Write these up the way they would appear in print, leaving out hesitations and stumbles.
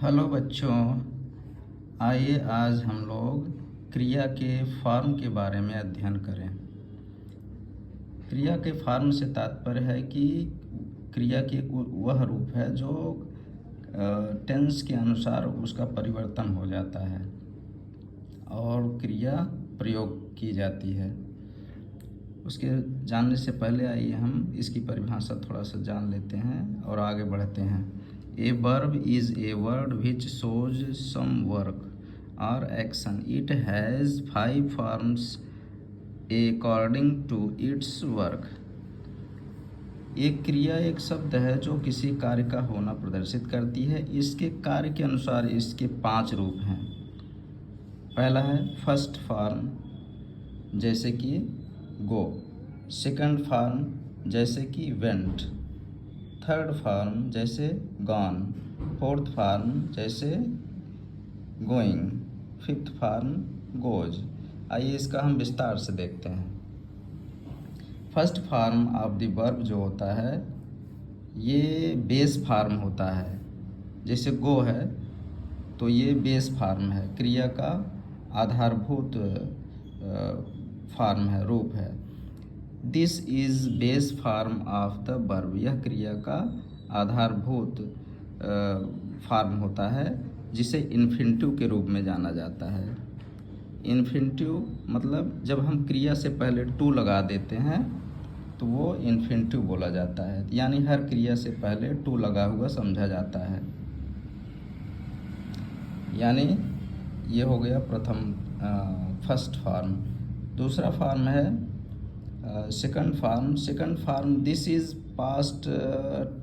Hello बच्चों, आइए आज हम लोग क्रिया के फॉर्म के बारे में अध्ययन करें। क्रिया के फॉर्म से तात्पर्य है कि क्रिया के वह रूप है जो टेंस के अनुसार उसका परिवर्तन हो जाता है और क्रिया प्रयोग की जाती है। उसके जानने से पहले आइए हम इसकी परिभाषा थोड़ा सा जान लेते हैं और आगे बढ़ते हैं। A verb is a word which shows some work or action. It has 5 forms according to its work. एक क्रिया एक शब्द है जो किसी कार्य का होना प्रदर्शित करती है। इसके कार्य के अनुसार इसके 5 रूप हैं। पहला है फर्स्ट फॉर्म, जैसे कि गो। सेकंड फॉर्म, जैसे कि वेंट। थर्ड फॉर्म, जैसे गॉन। फोर्थ फॉर्म, जैसे गोइंग। Fifth form, goes. आइए इसका हम विस्तार से देखते हैं। First form of the verb जो होता है ये बेस फॉर्म होता है। जैसे गो है तो ये बेस फॉर्म है, क्रिया का आधारभूत फॉर्म है, रूप है। This is base form of the verb. यह क्रिया का आधारभूत फॉर्म होता है जिसे इन्फिनिटिव के रूप में जाना जाता है। इन्फिनिटिव मतलब जब हम क्रिया से पहले टू लगा देते हैं तो वो इन्फिनिटिव बोला जाता है, यानी हर क्रिया से पहले टू लगा हुआ समझा जाता है। यानी ये हो गया प्रथम फर्स्ट फॉर्म। दूसरा फॉर्म है second form. Second form, this is past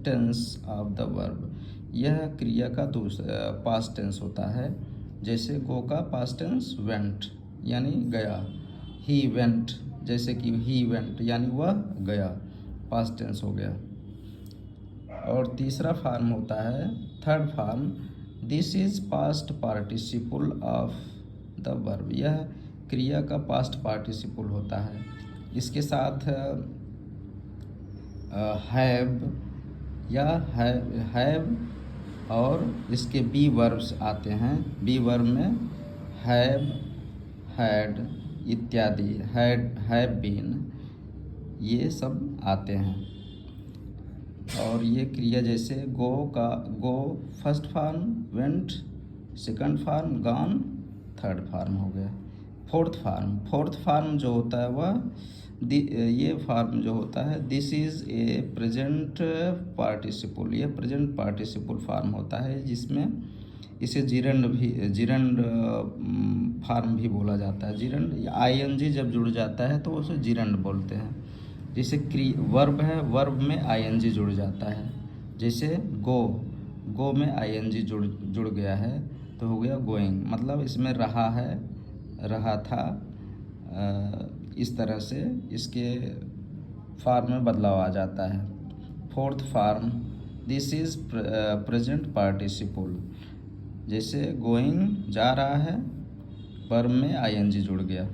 tense of the verb. यह क्रिया का पास्ट टेंस होता है। जैसे गो का पास्ट टेंस वेंट, यानी गया। ही वेंट, जैसे कि ही वेंट यानी वह गया, पास्ट टेंस हो गया। और तीसरा फॉर्म होता है third form, this is past participle of the verb. यह क्रिया का पास्ट पार्टिसिपल होता है। इसके साथ हैव या हैव और इसके बी वर्ब्स आते हैं। बी वर्ब में हैव, हैड इत्यादि, हैव बीन, ये सब आते हैं। और ये क्रिया जैसे गो का go first form, went second form, gone third form हो गया। फोर्थ फॉर्म जो होता है वह ये फॉर्म जो होता है this is a present participle. ये प्रेजेंट पार्टिसिपल फॉर्म होता है जिसमें इसे जिरंड फॉर्म भी बोला जाता है। जिरंड आईएनजी जब जुड़ जाता है तो उसे जिरंड बोलते हैं। जैसे वर्ब है, वर्ब में आईएनजी जुड़ जाता है। जैसे गो में आईएनजी जुड़ गया है तो हो गया गोइंग, मतलब इसमें रहा है, रहा था। इस तरह से इसके फॉर्म में बदलाव आ जाता है। Fourth form, this is present participle. जैसे गोइंग जा रहा है, वर्ब में आईएनजी जुड़ गया।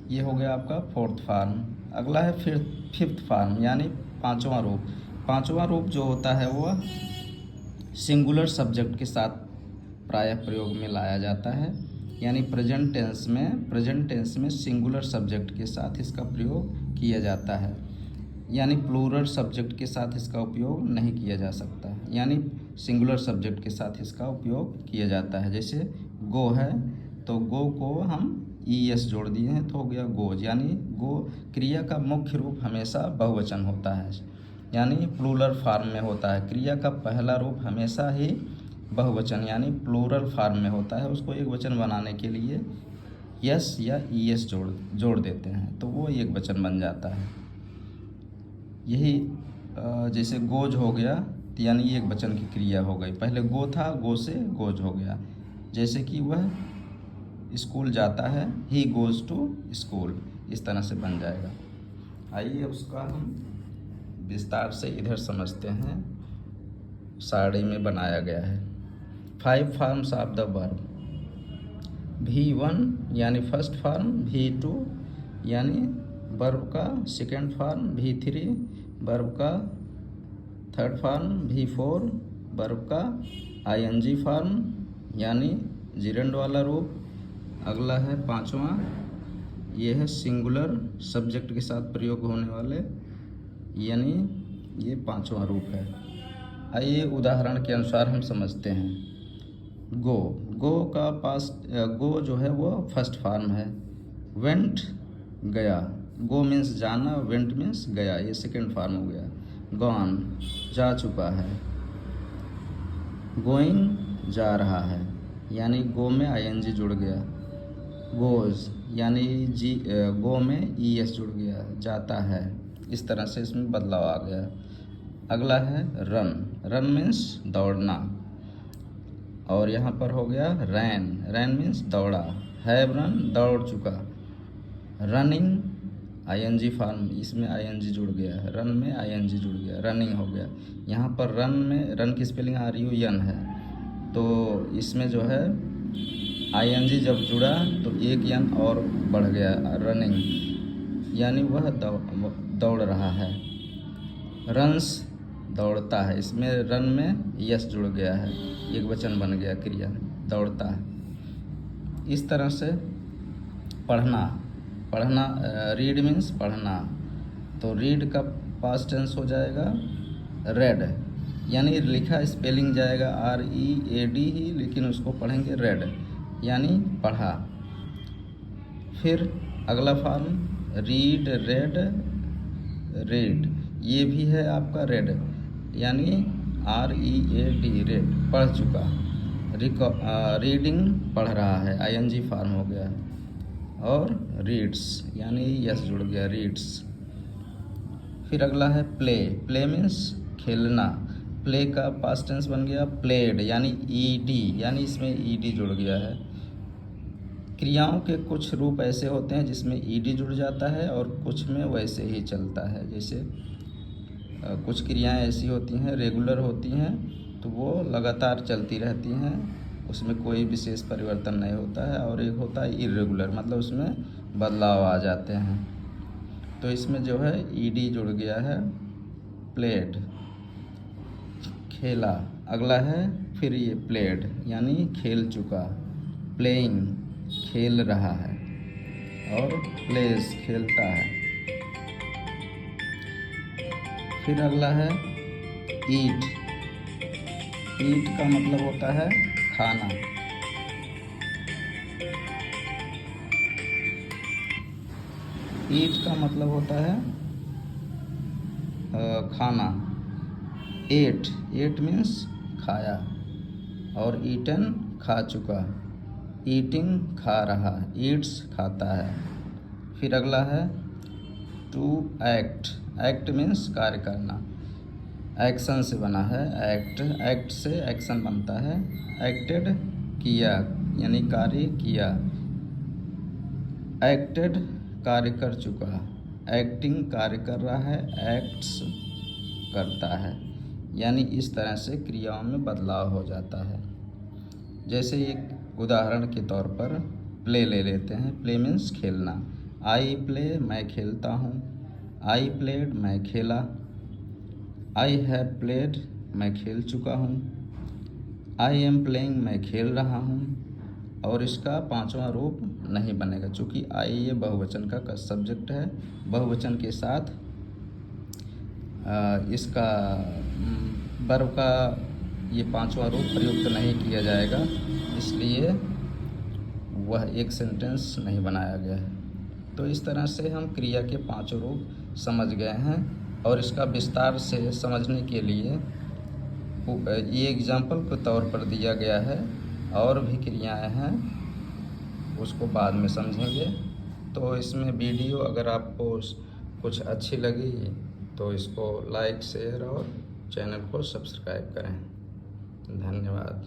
ये हो गया आपका फोर्थ फॉर्म। अगला है फिर फिफ्थ फॉर्म, यानी पांचवा रूप। पांचवा रूप जो होता है वह सिंगुलर सब्जेक्ट के साथ प्रायः प्रयोग में लाया जाता है। यानी प्रेजेंट टेंस में सिंगुलर सब्जेक्ट के साथ इसका प्रयोग किया जाता है। यानी प्लूरल सब्जेक्ट के साथ इसका उपयोग नहीं किया जा सकता है, यानी सिंगुलर सब्जेक्ट के साथ इसका उपयोग किया जाता है। जैसे गो है तो गो को हम ईएस जोड़ दिए हैं तो हो गया गोज। यानी गो क्रिया का मुख्य रूप हमेशा बहुवचन होता है, यानी प्लूरल फॉर्म में होता है। क्रिया का पहला रूप हमेशा ही बहुवचन यानी प्लूरल फॉर्म में होता है। उसको एक वचन बनाने के लिए यस या ईएस जोड़ देते हैं तो वो एक वचन बन जाता है। यही जैसे गोज हो गया तो यानी एक वचन की क्रिया हो गई। पहले गो था, गो से गोज हो गया। जैसे कि वह स्कूल जाता है, ही गोज टू स्कूल, इस तरह से बन जाएगा। आइए उसका हम विस्तार से इधर समझते हैं। साड़ी में बनाया गया है। 5 forms of the verb. V1 यानी फर्स्ट फॉर्म, V2 यानी वर्ब का सेकेंड फॉर्म, V3 वर्ब का थर्ड फॉर्म, V4 वर्ब का आईएनजी फॉर्म यानी जिरेंड वाला रूप। अगला है 5वां, ये है सिंगुलर सब्जेक्ट के साथ प्रयोग होने वाले, यानी ये 5वां रूप है। आइए उदाहरण के अनुसार हम समझते हैं। गो, गो का पास्ट, गो जो है वो फर्स्ट फॉर्म है। वेंट गया, गो मीन्स जाना, वेंट मीन्स गया, ये सेकेंड फॉर्म हो गया। गॉन जा चुका है। गोइंग जा रहा है, यानी गो में आईएनजी जुड़ गया। गोज यानी गो में ईएस जुड़ गया, जाता है। इस तरह से इसमें बदलाव आ गया। अगला है रन, रन मीन्स दौड़ना, और यहाँ पर हो गया रैन, रैन मीन्स दौड़ा। हैव रन दौड़ चुका। रनिंग आईएनजी फॉर्म, इसमें आईएनजी जुड़ गया है, रन में आईएनजी जुड़ गया, रनिंग हो गया। यहाँ पर रन में, रन की स्पेलिंग RUN है, तो इसमें जो है आईएनजी जब जुड़ा तो एक यन और बढ़ गया, रनिंग, यानी वह दौड़ रहा है। रन्स दौड़ता है, इसमें रन में यस जुड़ गया है, एक वचन बन गया, क्रिया दौड़ता है। इस तरह से पढ़ना, पढ़ना रीड मीन्स पढ़ना, तो रीड का पास्ट टेंस हो जाएगा रेड, यानी लिखा स्पेलिंग जाएगा READ ही, लेकिन उसको पढ़ेंगे रेड, यानी पढ़ा। फिर अगला फॉर्म रीड, रेड, रेड, ये भी है आपका रेड, यानी READ रेड, पढ़ चुका। रीडिंग पढ़ रहा है, ING फॉर्म हो गया। और रीड्स यानी यस जुड़ गया, रीड्स। फिर अगला है प्ले, प्ले मीन्स खेलना, प्ले का पास्ट टेंस बन गया प्लेड, यानी ED, यानी इसमें ED जुड़ गया है। क्रियाओं के कुछ रूप ऐसे होते हैं जिसमें ED जुड़ जाता है और कुछ में वैसे ही चलता है। जैसे कुछ क्रियाएं ऐसी होती हैं, रेगुलर होती हैं, तो वो लगातार चलती रहती हैं, उसमें कोई विशेष परिवर्तन नहीं होता है। और एक होता है इर्रेगुलर, मतलब उसमें बदलाव आ जाते हैं। तो इसमें जो है ED जुड़ गया है, प्लेड, खेला। अगला है फिर ये प्लेड, यानी खेल चुका। प्लेइंग खेल रहा है, और प्लेज खेलता है। फिर अगला है ईट, ईट का मतलब होता है खाना। ईट का मतलब होता है खाना। एट, एट मीन्स खाया, और ईटन खा चुका। ईटिंग खा रहा, ईट्स खाता है। फिर अगला है टू एक्ट, एक्ट मीन्स कार्य करना, एक्शन से बना है एक्ट, एक्ट से एक्शन बनता है। एक्टेड किया, यानी कार्य किया। एक्टेड कार्य कर चुका, एक्टिंग कार्य कर रहा है, एक्ट्स करता है। यानी इस तरह से क्रियाओं में बदलाव हो जाता है। जैसे एक उदाहरण के तौर पर प्ले ले लेते हैं। प्ले मीन्स खेलना। आई प्ले मैं खेलता हूँ, आई प्लेड मैं खेला, आई हैव प्लेड मैं खेल चुका हूँ, आई एम प्लेइंग मैं खेल रहा हूँ। और इसका 5वां रूप नहीं बनेगा, चूँकि आई ये बहुवचन का सब्जेक्ट है। बहुवचन के साथ इसका वर्ब का ये 5वां रूप प्रयुक्त नहीं किया जाएगा, इसलिए वह एक सेंटेंस नहीं बनाया गया है। तो इस तरह से हम क्रिया के 5 रूप समझ गए हैं, और इसका विस्तार से समझने के लिए ये एग्जाम्पल के तौर पर दिया गया है। और भी क्रियाएं हैं, उसको बाद में समझेंगे। तो इसमें वीडियो अगर आपको कुछ अच्छी लगी तो इसको लाइक, शेयर और चैनल को सब्सक्राइब करें। धन्यवाद।